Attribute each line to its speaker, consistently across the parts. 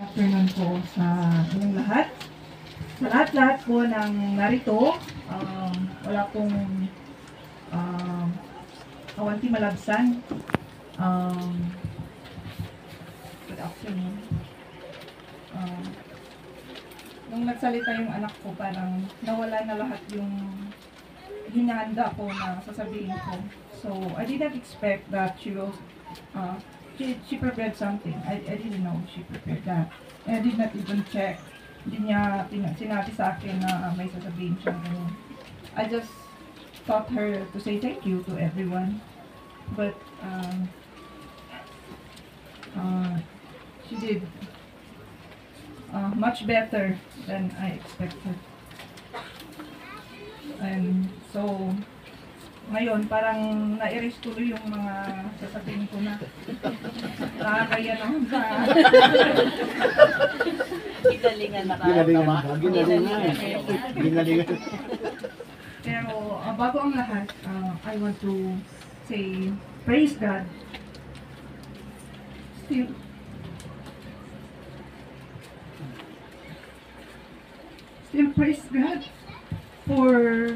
Speaker 1: Afternoon po sa inyong lahat. Sa lahat-lahat po ng narito, wala pong awanti malabsan. Good afternoon. Nung nagsalita yung anak ko, parang nawala na lahat yung hinahanda ko na sasabihin ko. So, I didn't expect that she will, she prepared something. I didn't know she prepared that. And I did not even check. Hindi niya sinabi sa akin na may sasabihin siya. I just taught her to say thank you to everyone. But, she did much better than I expected. And so, ngayon, parang na-erase tuloy yung mga sasabihin ko na nakakaya naman sa...
Speaker 2: Ginalingan na ka.
Speaker 3: Ginalingan.
Speaker 1: Pero bago ang lahat, I want to say, praise God. Still praise God for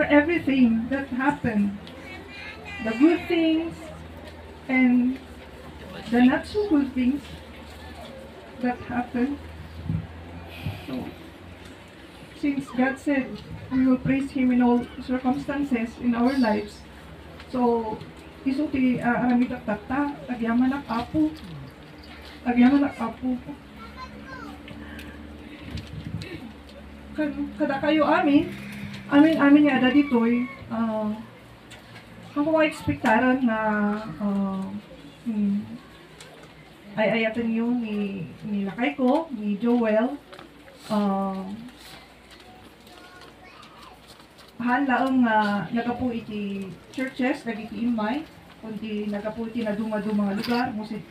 Speaker 1: everything that happened. The good things and the not so good things that happened. So, since God said we will praise Him in all circumstances in our lives, so isuti aramidak tata, agyaman ak apo. Kada kayo amin nga ada ditoy, ako mga ekspektaran na ay ayatan niyo ni lakay ko, ni Joel, hanlaang nagapu iti churches, dagiti imay, kundi nagapu iti naduma-duma mga lugar,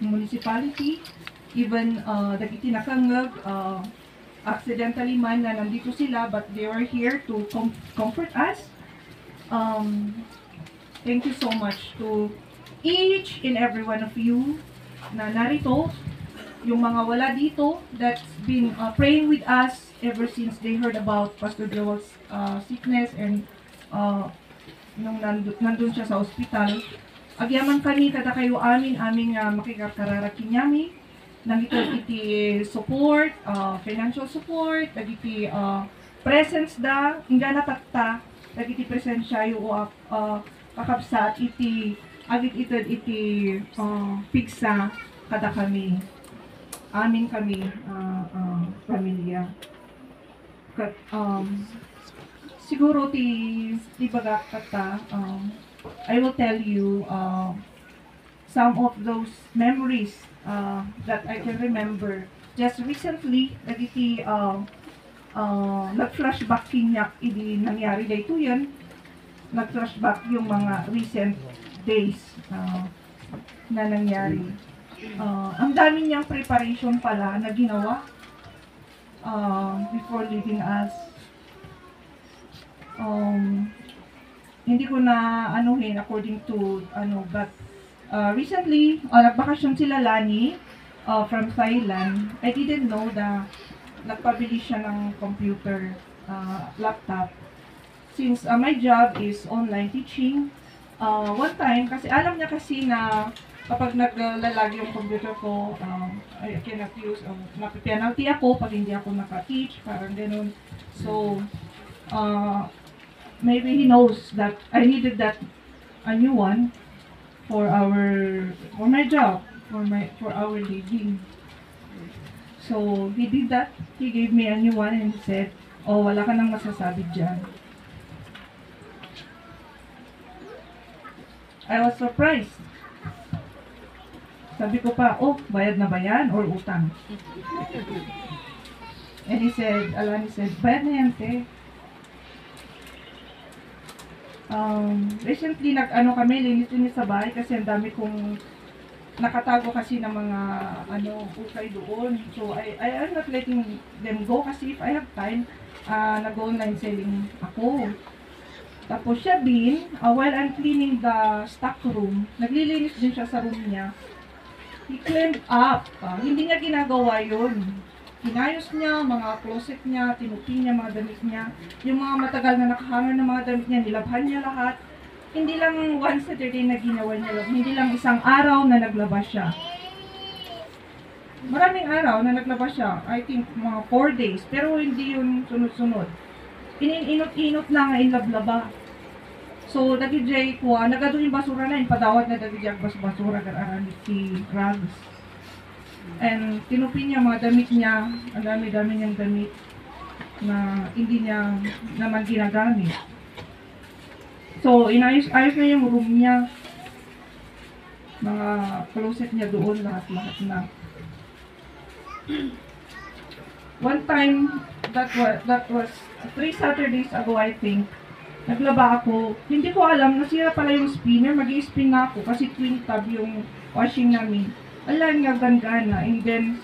Speaker 1: municipality, even dagiti nakangag, accidentally man na nandito sila, but they were here to comfort us. Thank you so much to each and every one of you na narito, yung mga wala dito that's been praying with us ever since they heard about Pastor Joel's sickness and nung nandun siya sa ospital. Agyaman kami kada kayo aming makikakararakin nyami nang iti support, financial support, dagiti presence da, hingga natatta, dagiti presensya yung kakabsat iti agit iti pigsa kada kami. Amin kami pamilya. Siguro ti bagak kata, I will tell you some of those memories that I can remember. Just recently, nagiti nag-flashback kinyak idi nangyari dito yan. Nag-flashback yung mga recent days na nangyari. Ang dami niyang preparation pala na ginawa before leaving us. Hindi ko na anuhin according to but recently, nagbakasyon sila Lani from Thailand. I didn't know na nagpabili siya ng computer, laptop. Since my job is online teaching, one time, kasi alam niya kasi na kapag naglalag yung computer ko, I cannot use, napipenalty ako pag hindi ako naka-teach, parang ganun. So, maybe he knows that I needed a new one for my job, for our living. So he did that. He gave me a new one and he said, "Oh, wala ka nang masasabi diyan." I was surprised. Sabi ko pa, "Oh, bayad na ba yan or utang?" And he said, Alani said, "Bayad na yan, te." Recently, kami, linis-linis sa bahay kasi ang dami kong nakatago kasi ng mga ukay doon. So, I'm not letting them go kasi if I have time, nag-online selling ako. Tapos siya din, while I'm cleaning the stock room, naglilinis din siya sa room niya. He cleaned up. Hindi niya ginagawa yun. Inayos niya, mga closet niya, tinupi niya mga damit niya. Yung mga matagal na nakahanger na mga damit niya, nilabhan niya lahat. Hindi lang one Saturday na ginawa niya lang. Hindi lang isang araw na naglabas siya. Maraming araw na naglabas siya. I think mga 4 days. Pero hindi yun sunod-sunod. Ininot-inot na nga inlablaba. So, dagijay ko, nagado yung basura na, padawat na dagijay basura kararan si Rags. And tinupi niya mga damit niya, ang dami-dami niyang damit na hindi niya naman ginagamit. So, inayos-ayos na yung room niya. Mga closet niya doon, lahat-lahat na. One time, that was 3 Saturdays ago, I think. Naglaba ako. Hindi ko alam, nasira pala yung spinner. Mag-i-spin na ako kasi twin tab yung washing namin. Ala nga ganda-gana. And then,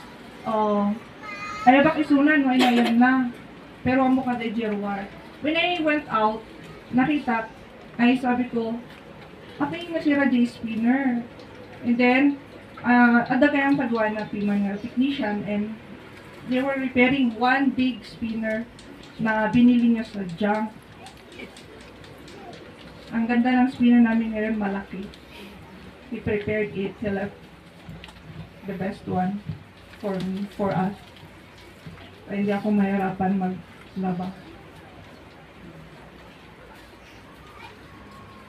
Speaker 1: ay bak isunan, wala yan na. Pero amo ka de Jerwar. When I went out, nakita, ay sabi ko, apa yung nasira di spinner? And then, ada kayang padwa na mga technician and they were repairing one big spinner na binili niya sa junk. Ang ganda ng spinner namin ngayon, malaki. We prepared it, select the best one for us. Kaya hindi ako mahirapan maglaba.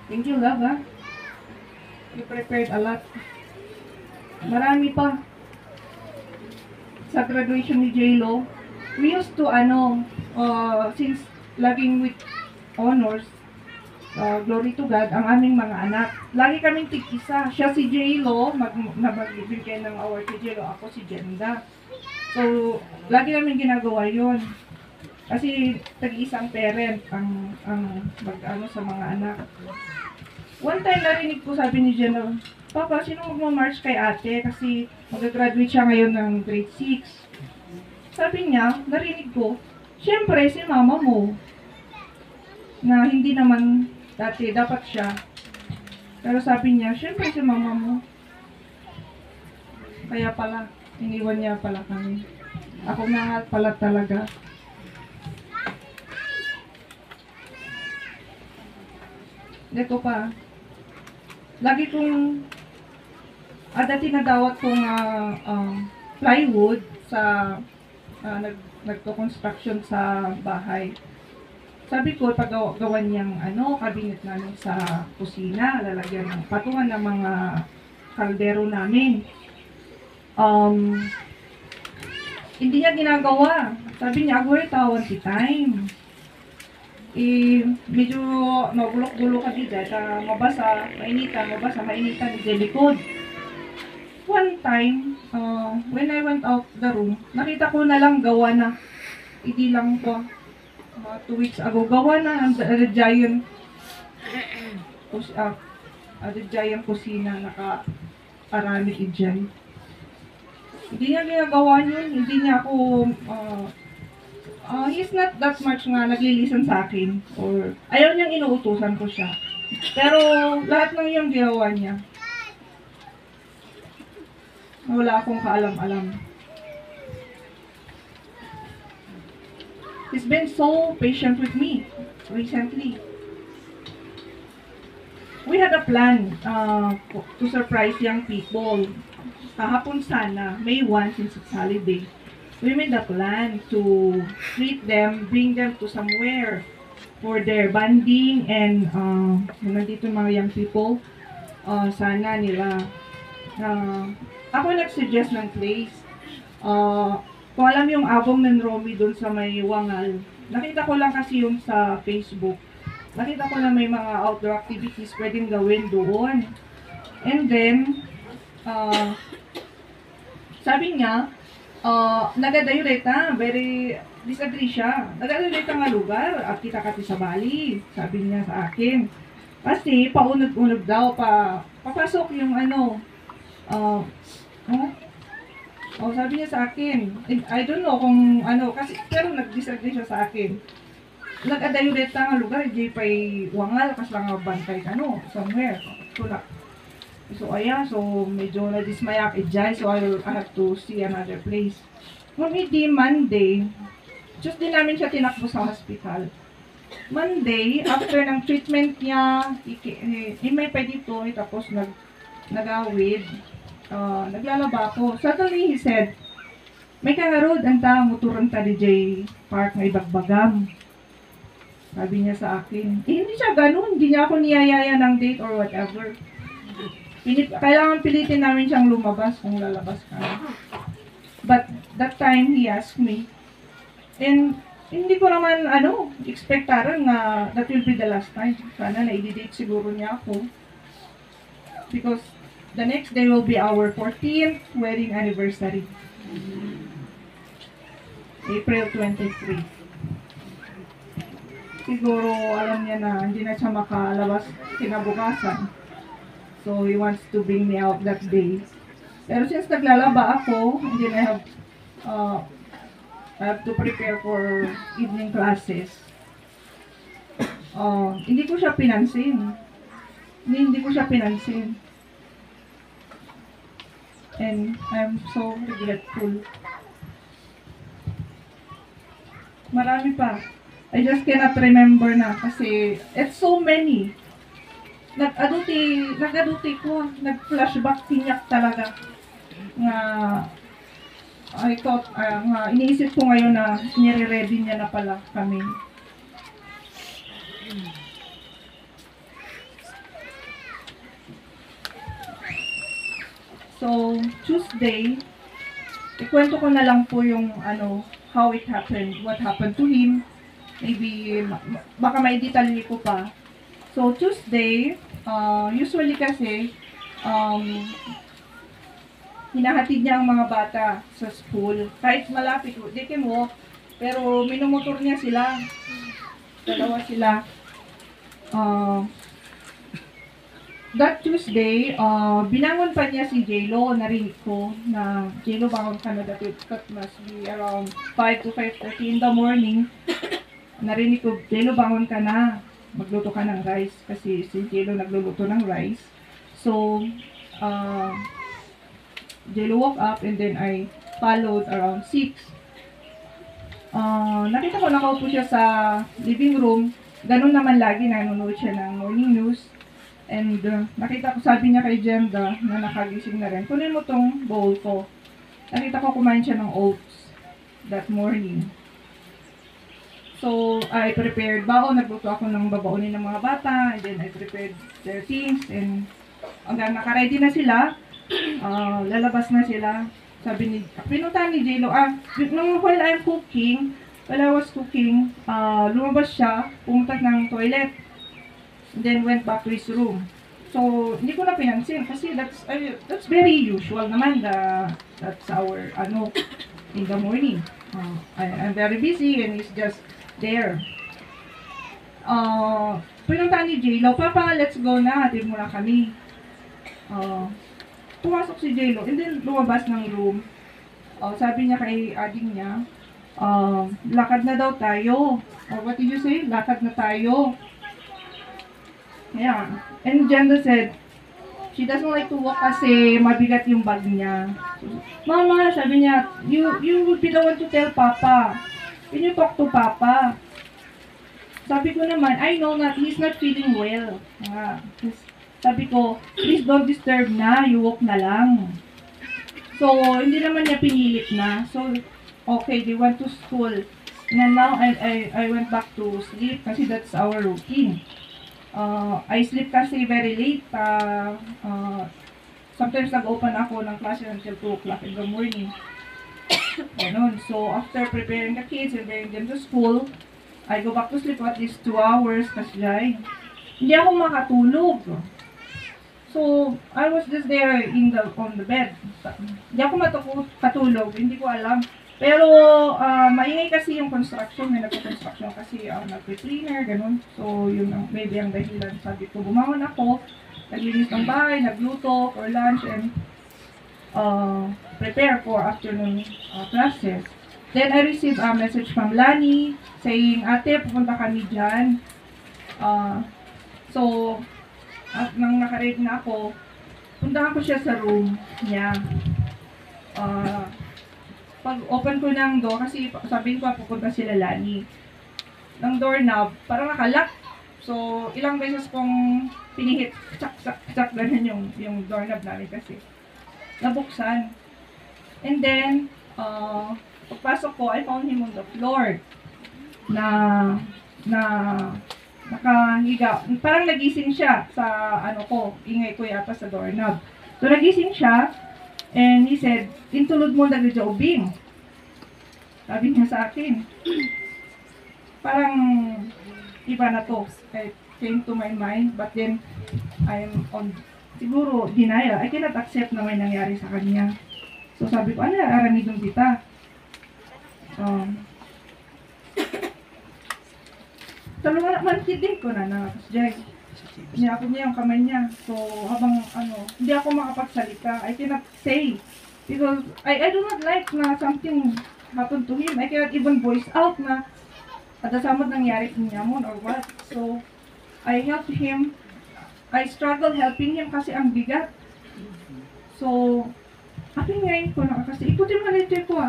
Speaker 1: Thank you, love, ha? We prepared a lot. Marami pa. Sa graduation ni J-Lo, we used to, since laging with honors, glory to God, ang aming mga anak. Lagi kaming tig-isa. Siya si J-Lo, magbibigay ng award si J-Lo. Ako si Jenda. So, lagi namin ginagawa yun. Kasi tag-isang parent ang mag-ano sa mga anak. One time narinig ko, sabi ni Jenda, Papa, sino magmamarch kay ate? Kasi mag-graduate siya ngayon ng grade 6. Sabi niya, narinig ko, syempre si mama mo. Na hindi naman dati, dapat siya. Pero sabi niya, syempre si mama mo. Kaya pala, iniwan niya pala kami. Ako na pala talaga. Dito pa. Lagi kong, dati nadawat kong plywood sa, nagko-construction sa bahay. Sabi ko, paggawan niyang cabinet namin sa kusina, lalagyan ng patungan ng mga kaldero namin. Hindi niya ginagawa. Sabi niya, agway tawag si time. Medyo nagulok-gulo ka dito. Mabasa, mainitan sa likod. One time, when I went out the room, nakita ko na lang gawa na. Hindi lang ko. 2 weeks ago, gawa na ang the giant kusina naka-arami dyan. Hindi niya ginagawa yun, hindi niya ako, he's not that much nga naglilisten sa akin, or ayaw niyang inuutusan ko siya. Pero lahat ng yung ginawa niya, wala akong kaalam-alam. He's been so patient with me recently. We had a plan to surprise young people. Kahapon sana, May 1, since it's holiday, we made a plan to treat them, bring them to somewhere for their bonding and nandito mga young people, sana nila. Ako nag-suggest ng place. Kung alam yung abong ng Romy doon sa may Wangal, nakita ko lang kasi yung sa Facebook. Nakita ko na may mga outdoor activities pwedeng gawin doon. And then, sabi niya, nagadayureta, very disagree siya. Nagadayureta nga lugar, at kita kati sa Bali, sabi niya sa akin. Kasi paunod-unod daw, papasok yung sabi niya sa akin, I don't know kung kasi pero nag-disagree siya sa akin. Nag-adayureta nga lugar, di pa'y Wangal, kas lang bantay somewhere. Tulak. So, ayan. So, medyo na-dismaya ako dyan. So, I have to see another place. Hindi, Monday. Tuesday namin siya tinakbo sa hospital. Monday, after ng treatment niya, may pa dito, tapos nagawid. Naglalaba ako. Suddenly, he said, may kangarod ang motoran ta DJ Park nga ibagbagam. Sabi niya sa akin. Hindi siya ganun. Hindi niya ako niyayaya ng date or whatever. Kailangan pilitin namin siyang lumabas kung lalabas ka. But that time, he asked me. And hindi ko naman, expectaran nga that will be the last time. Sana na-date siguro niya ako. Because the next day will be our 14th wedding anniversary. April 23. Siguro alam niya na hindi na siya makalabas kinabukasan. So he wants to bring me out that day. Pero since naglalaba ako, and then I have to prepare for evening classes. Hindi ko siya pinansin. Hindi ko siya pinansin. And I'm so regretful. Marami pa. I just cannot remember na kasi it's so many. Nag-aduti ko. Nag-flashback tinyak talaga. Nga, I thought, iniisip ko ngayon na nire-ready niya na pala kami. So, Tuesday, ikwento ko na lang po yung how it happened, what happened to him. Maybe, baka may detalye ko pa. So, Tuesday, usually kasi, hinahatid niya ang mga bata sa school. Kahit malapit, they can walk, pero minumotor niya sila. Dalawa sila. That Tuesday, binangon pa niya si J-Lo, narinig ko na J-Lo bangon ka na, that must be around 5 to 5:30 in the morning. Narinig ko, J-Lo bangon ka na, magluto ka ng rice, kasi si J-Lo nagluluto ng rice. So, J-Lo woke up and then I followed around 6. Nakita ko nakaupo siya sa living room, ganun naman lagi, nanonood siya ng morning news. And nakita ko, sabi niya kay Jenda na nakagising na rin, kunin mo tong bowl ko. Nakita ko kumain siya ng oats that morning. So, I prepared baon, nagluto ako ng babaonin ng mga bata, and then I prepared their things, and hanggang naka-ready na sila, lalabas na sila. Sabi ni, pinuntahan ni J-Lo, while I was cooking, lumabas siya, pumunta ng toilet. And then went back to his room. So, hindi ko na pinansin kasi that's very usual naman, that's our, in the morning. I'm very busy and he's just there. Pinuntahan ni J-Lo, Papa, let's go na, hatid mo na kami. Pumasok si J-Lo and then lumabas ng room. Sabi niya kay ading niya, lakad na daw tayo. What did you say? Lakad na tayo. Yeah. And Jenda said, she doesn't like to walk kasi mabigat yung bag niya. Mama, sabi niya, you would be the one to tell Papa. Can you talk to Papa? Sabi ko naman, I know that he's not feeling well. Sabi ko, please don't disturb na, you walk na lang. So, hindi naman niya pinilit na. So, okay, they went to school. And now, I went back to sleep kasi that's our routine. I sleep kasi very late. Sometimes nag-open ako ng klase until 2 o'clock in the morning. Ganun. So, after preparing the kids and bringing them to school, I go back to sleep at least 2 hours kasi hindi ako makatulog. So, I was just there on the bed. Hindi ako matulog, hindi ko alam. Pero, maingay kasi yung construction, may nagpo-construction kasi nagpe-cleaner, ganun. So, yun maybe ang dahilan. Sabi ko, bumangon ako, naglinis ng bahay, nagluto for lunch, and prepare for afternoon classes. Then, I received a message from Lani saying, ate, pupunta kami dyan. So, nang nakaready na ako, punta napunta ko siya sa room niya. Pag open ko ng door, kasi sabi ko pupunta sila Lani. Ng doorknob, parang nakalock. So, ilang beses kong pinihit, tsak, ganun yung doorknob namin kasi. Nabuksan. And then, pagpasok ko, I found him on the floor. Nakahiga. Parang nagising siya sa ingay ko yata sa doorknob. So, nagising siya, and he said, "Intulod mo na gajaubing." Sabi niya sa akin. Parang iba na to. It came to my mind, but then I'm on siguro denial. I cannot accept na may nangyari sa kanya. So sabi ko, ano aramidong kita? Talungan mantidig ko na Jay. Niyakot niya yung kamay niya. So habang hindi ako makapagsalita. I cannot say. Because I do not like na something happened to him. I cannot even voice out na samot nangyari niya mo or what. So, I helped him. I struggled helping him kasi ang bigat. So, apin ngayon ko na kasi ikutin mo na ito ko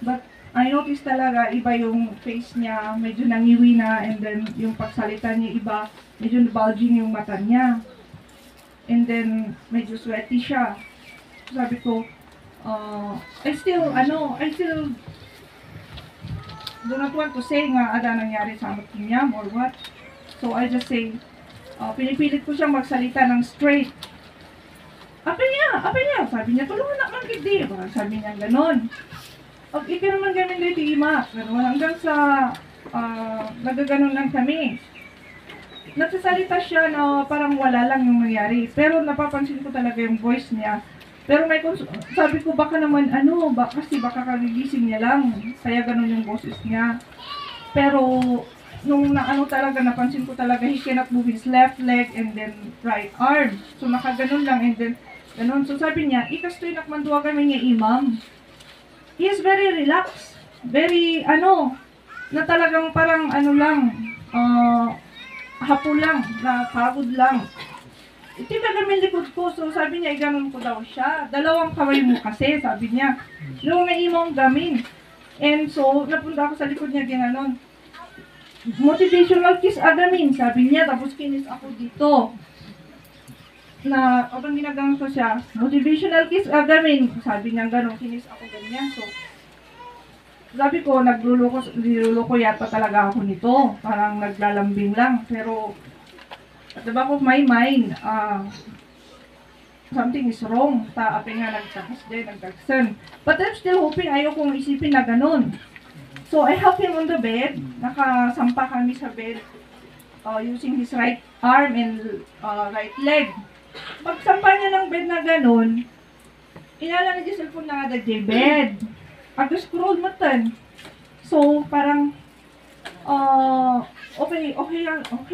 Speaker 1: But, I noticed talaga iba yung face niya, medyo nangiwi na, and then yung pagsalita niya iba, medyo bulging yung mata niya. And then, medyo sweaty siya. Sabi ko, I still do not want to say nga ada nangyari sa amat niya or what. So I just say, pinipilit ko siyang magsalita ng straight. Apel niya. Sabi niya, tulungan na man kiti. Sabi niya ganon. Ika naman gamin dito ima. Ganon. Hanggang sa, nagaganon lang kami. Nagsasalita siya na parang wala lang yung nangyari. Pero napapansin ko talaga yung voice niya. Pero sabi ko baka naman kasi baka kagigising niya lang. Kaya ganun yung boses niya. Pero nung talaga napansin ko talaga he cannot move his left leg and then right arm. So nakaganon lang and then ganun. So sabi niya, ikastoy nakmanduwa kami niya imam. He is very relaxed. Very na talagang parang hapo lang, na pagod lang. Ito kagamin likod ko. So sabi niya, iganon ko daw siya. Dalawang kamay mo kasi, sabi niya. Doon na imong gamin. And so, napunta ako sa likod niya, ginanon. Motivational kiss agamin, sabi niya. Tapos kinis ako dito. Habang ginaganon ko siya, motivational kiss agamin. Sabi niya, ganon, kinis ako ganyan. So, sabi ko, niluloko yata talaga ako nito. Parang naglalambing lang. Pero, at the back of my mind, something is wrong. Api nga nagsakas din, nagdagsan. But I'm still hoping ayaw kong isipin na ganun. So I help him on the bed. Nakasampa kami sa bed using his right arm and right leg. Pagsampa niya ng bed na ganun, inala na yung cellphone na nga the bed. Scroll matan. So parang okay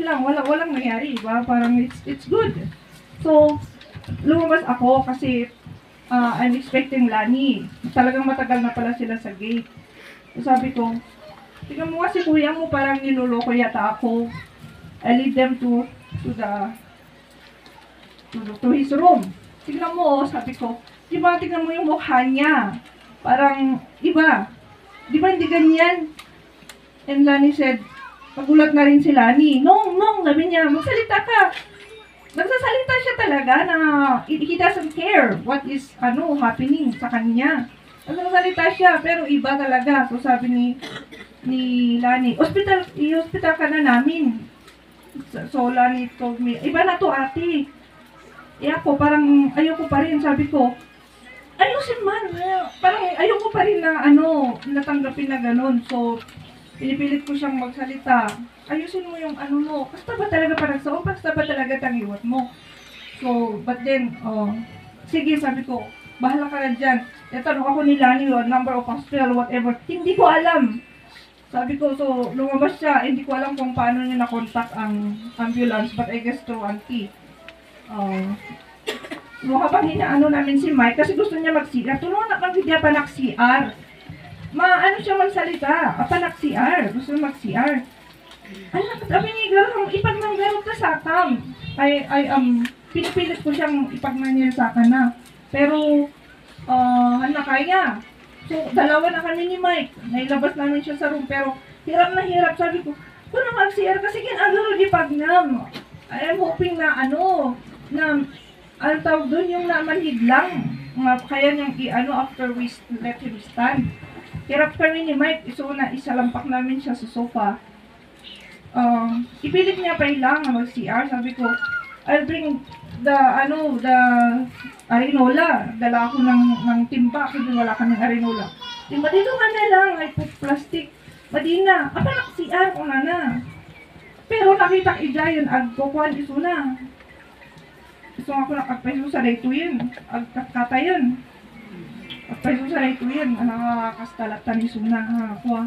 Speaker 1: lang, walang nangyari, diba? Parang it's good. So, lumabas ako kasi I'm expecting Lani. Talagang matagal na pala sila sa gate. So, sabi ko, tingnan mo nga si kuya mo, parang niloloko yata ako. I lead them to his room. Tingnan mo, sabi ko, diba tingnan mo yung mukha niya. Parang, iba. Diba hindi ganyan? And Lani said, pagulat na rin si Lani. Nong, sabi niya, magsalita ka. Nagsasalita siya talaga na he doesn't care what is happening sa kanya. Nagsasalita siya, pero iba talaga. So sabi ni Lani, i-hospital ka na namin. So Lani told me, iba na to ate. Ako, parang ayoko pa rin. Sabi ko, ayusin man. Parang ayoko pa rin na natanggapin na ganun. So, pinipilit ko siyang magsalita. Ayusin mo yung mo. Basta ba talaga panagsaon? Basta ba talaga tangiwat mo? So, but then, sige, sabi ko, bahala ka na dyan. Tanong ako ni Lani, number of hospital, whatever. Hindi ko alam. Sabi ko, so, lumabas siya. Hindi ko alam kung paano niya na-contact ang ambulance, but I guess through auntie. Habang namin si Mike, kasi gusto niya mag-CR. Tulungan na kang hindi pa nag-CR. Siya magsalita. Panak-CR. Gusto mag-CR. Sabi niya, ipag ng garot ka sa atam. I am pinipilit ko siyang ipagmanilisakan na. Pero, kaya. So, dalawa na kami ni Mike. Nailabas namin siya sa room, pero hirap na hirap. Sabi ko, kung mag-CR kasi kinagaro di pagnam. I'm hoping na tawag doon yung namanhid lang. Kaya niyang after we let him stand. Hirap kami ni Mike, isalampak namin siya sa sofa. Ipilit niya pa lang mag-CR. Sabi ko, I'll bring the arinola. Dala ako ng timba kasi wala kaming arinola. Timba, dito ka na lang, ay plastic. Madina, apa nak-CR ko na. Pero nakita ija yun, agkukuhan iso na. Gusto nga ko agpaiso sa rito yun. Agkata yun. Agpaiso sa rito yun. Nakakastalatan iso na. Ako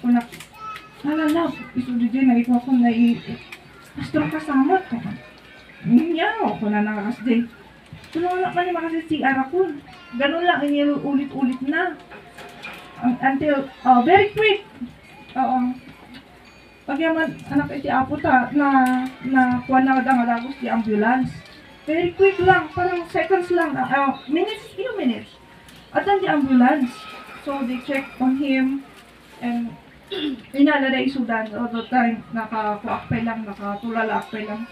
Speaker 1: kunak, nalalap. Iso din na ikaw akong astro kasamot. Niyaw ko na nakakasday. Tulungan ka naman kasi CR ako. Ganun lang, ulit-ulit na. Until, very quick. Pagyaman, anak iti apo ta, na kuha na agos di ambulance. Very quick lang, parang seconds lang, few minutes. At di ambulance. So, they checked on him, and inala na isudan. All the time, nakakuakpay lang, nakatulala-akpay lang.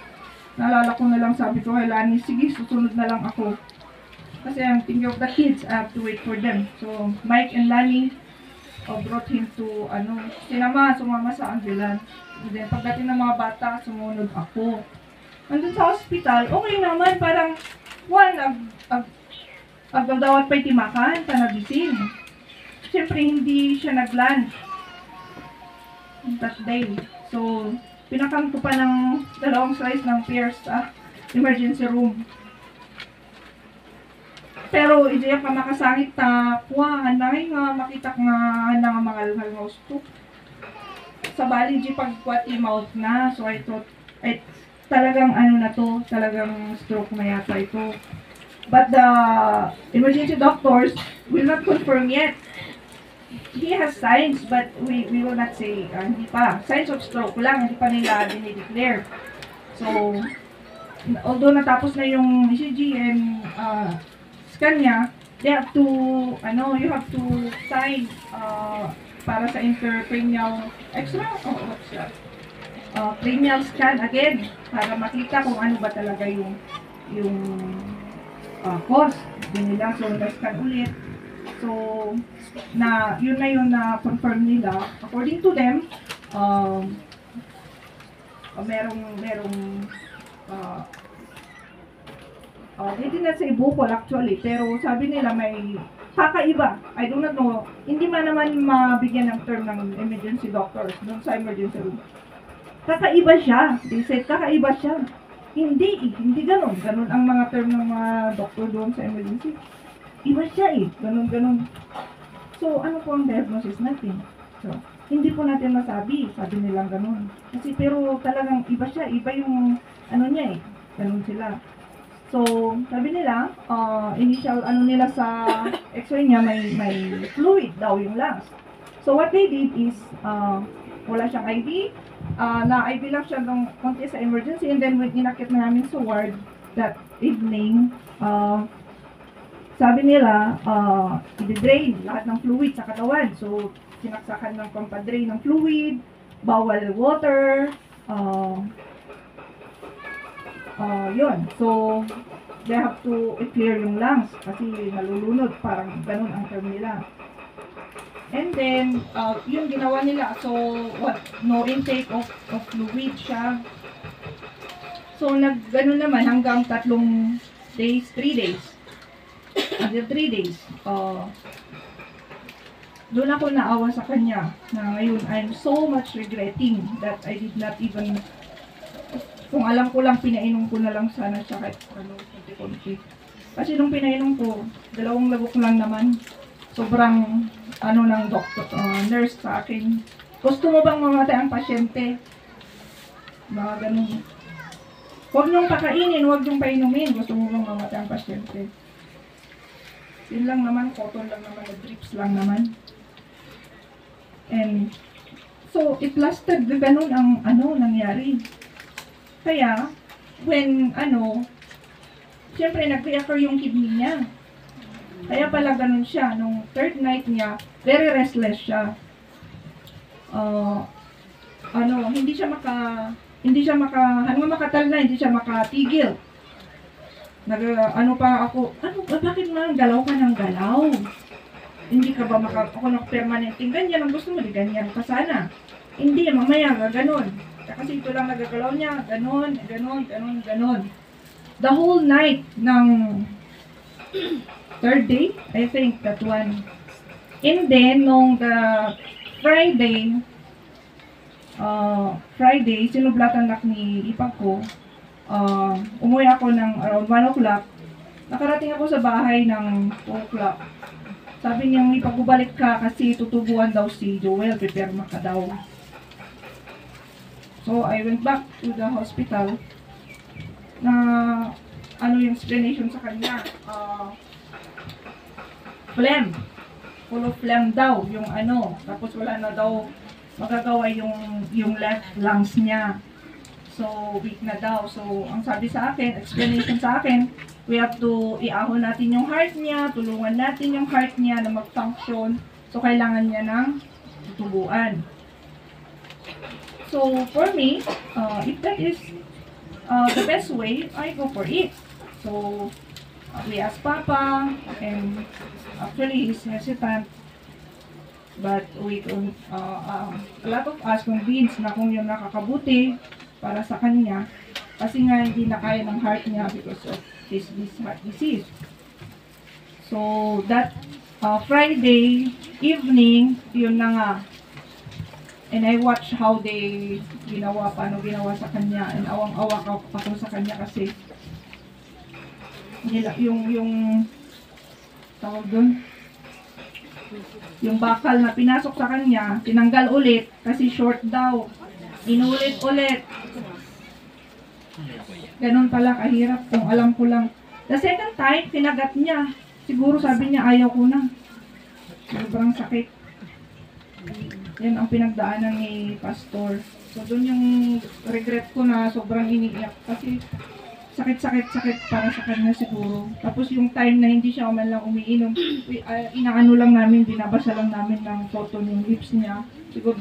Speaker 1: Naalala ko na lang, sabi ko kay Lani, sige, susunod na lang ako. Kasi I'm thinking of the kids, I have to wait for them. So, Mike and Lani brought him to, sumama sa ambulance. And then, pagdating ng mga bata, sumunod ako. Nandun sa hospital, okay naman, parang, agdawat pa'y timakan, tanabisin. Siyempre, hindi siya nag-lunch that day. So, pinakam ko pa ng 2 slice ng pears sa emergency room. Pero, ija ka makasangit ta, hanay nga, makita nga nga mga nga gusto. Sa bali, di pagkwati mouth na. So, I thought, talagang talagang stroke na yata ito. But the emergency doctors will not confirm yet. He has signs, but we will not say, hindi pa. Signs of stroke lang, hindi pa nila dinideclare. So, although natapos na yung ECG and scan niya, they have to, you have to sign para sa intercranial cranial scan again para makita kung ano ba talaga yung cause. Yun nila, so na-scan ulit. So, yun na confirm nila. According to them, they did not say bukol actually, pero sabi nila may kakaiba. I do not know. Hindi man naman mabigyan ng term ng emergency doctors doon sa emergency room. Kakaiba siya. They said kakaiba siya. Hindi ganun. Ganun ang mga term ng mga doktor doon sa emergency. Iba siya Ganun. So, ano po ang diagnosis natin? So, hindi po natin masabi. Sabi nilang ganun. Kasi pero talagang iba siya. Iba yung niya Ganun sila. So, sabi nila, initial nila sa x-ray niya, may fluid daw yung lungs. So, what they did is, wala siyang IV, na-IV lang siya ng konti sa emergency, and then when inakit na namin sa ward that evening, sabi nila, i-drain lahat ng fluid sa katawan. So, sinaksakan ng pampa-drain ng fluid, bawal water, yun. So, they have to clear yung lungs kasi nalulunod. Parang ganun ang term nila. And then, yung ginawa nila. So, no intake of fluid siya. So, ganun naman hanggang 3 days. Until 3 days. Doon ako naawa sa kanya. Na ngayon, I'm so much regretting that I did not even... Kung alam ko lang, pinainom ko na lang sana siya kahit konti-konti. Kasi nung pinainom ko, 2 lagok lang naman. Sobrang, ng doctor, nurse sa akin. Gusto mo bang mamatay ang pasyente? Mga ganun. Huwag niyong pakainin, huwag niyong painumin. Gusto mo bang mamatay ang pasyente? Yun lang naman, cotton lang naman, drips lang naman. And, so, it lasted, ganun ang, nangyari. Kaya, when, Siyempre, nag-reoccur yung kidney niya. Kaya pala ganun siya. Nung third night niya, very restless siya. Hanggang makatal na, hindi siya makatigil. Bakit man, galaw ka ng galaw? Hindi ka ba permanenteng ganyan? Ang gusto mo, di ganyan ka sana. Hindi, mamaya, ganon. Kasi ito lang nagagalaw niya, ganon. The whole night ng third day, I think, that one. And then, nung the Friday, sinublatan nak ni ipag ko, umuwi ako ng around 1 o'clock. Nakarating ako sa bahay ng 2 o'clock. Sabi niya, ipag-balik ka kasi tutubuan daw si Joel, prepare ka daw. So, I went back to the hospital na yung explanation sa kanya. Phlegm. Full of phlegm daw, yung tapos wala na daw magagawa yung left lungs niya. So, weak na daw. So, ang sabi sa akin, explanation sa akin, we have to iahon natin yung heart niya, tulungan natin yung heart niya na mag-function. So, kailangan niya ng tutubuan. So, for me, if that is the best way, I go for it. So, we asked Papa, and actually, he's hesitant. But a lot of us convinced na kung yung nakakabuti para sa kanya, kasi nga hindi na kaya ng heart niya because of this heart disease. So, that Friday evening, yun na nga. And I watched how they paano ginawa sa kanya. And awang-awa ako sa kanya kasi yung tawag doon, yung bakal na pinasok sa kanya, tinanggal ulit kasi short daw. Inulit ulit. Ganun pala kahirap kung alam ko lang. The second time, kinagat niya. Siguro sabi niya, ayaw ko na. Sobrang sakit. Yan ang pinagdaanan ni Pastor. So, doon yung regret ko na sobrang iniiyak. Kasi sakit para sa kanya siguro. Tapos yung time na hindi siya man lang umiinom, inaano lang namin, binabasa lang namin ng photo ng lips niya. Siguro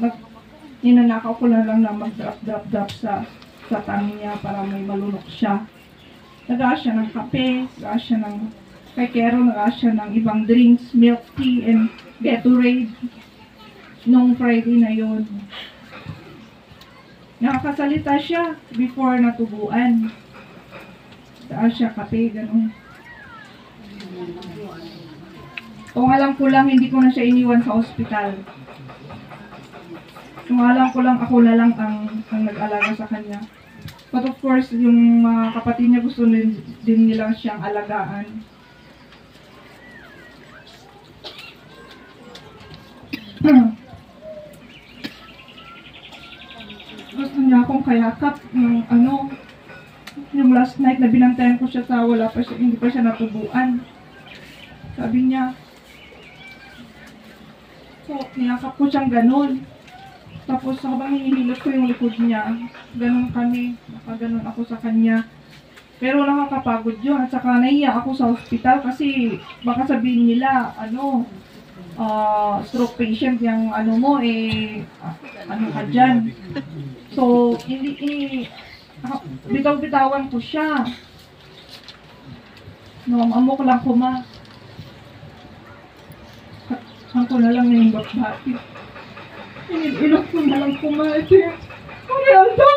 Speaker 1: ninanakaw ko lang na mag-drop sa tummy niya para may malunok siya. Nag-aas siya ng kape, nag-aas siya ng kekero, nag-aas siya ng ibang drinks, milk tea, and Gatorade. Nung Friday na yun. Nakakasalita siya before natubuan. Nag-aas siya kape, gano'n. Kung alam ko lang, hindi ko na siya iniwan sa ospital. Kung alam ko lang, ako na lang ang nag-alaga sa kanya. But of course, yung kapatid niya gusto din nilang siyang alagaan. Gusto niya akong kayakap ng yung last night na binantayan ko siya sa hindi pa siya natubuan. Sabi niya, so, niyakap ko siyang ganun. Tapos habang hinihilot ko yung likod niya, ganun kami, nakaganon ako sa kanya. Pero nakakapagod yun, at saka naiya ako sa hospital kasi baka sabihin nila, stroke patient yung ka dyan. So, bitaw-bitawan ko siya. Amok lang kuma. Saan ko na lang yung bati. Inilok ko na lang kumain. Marialda!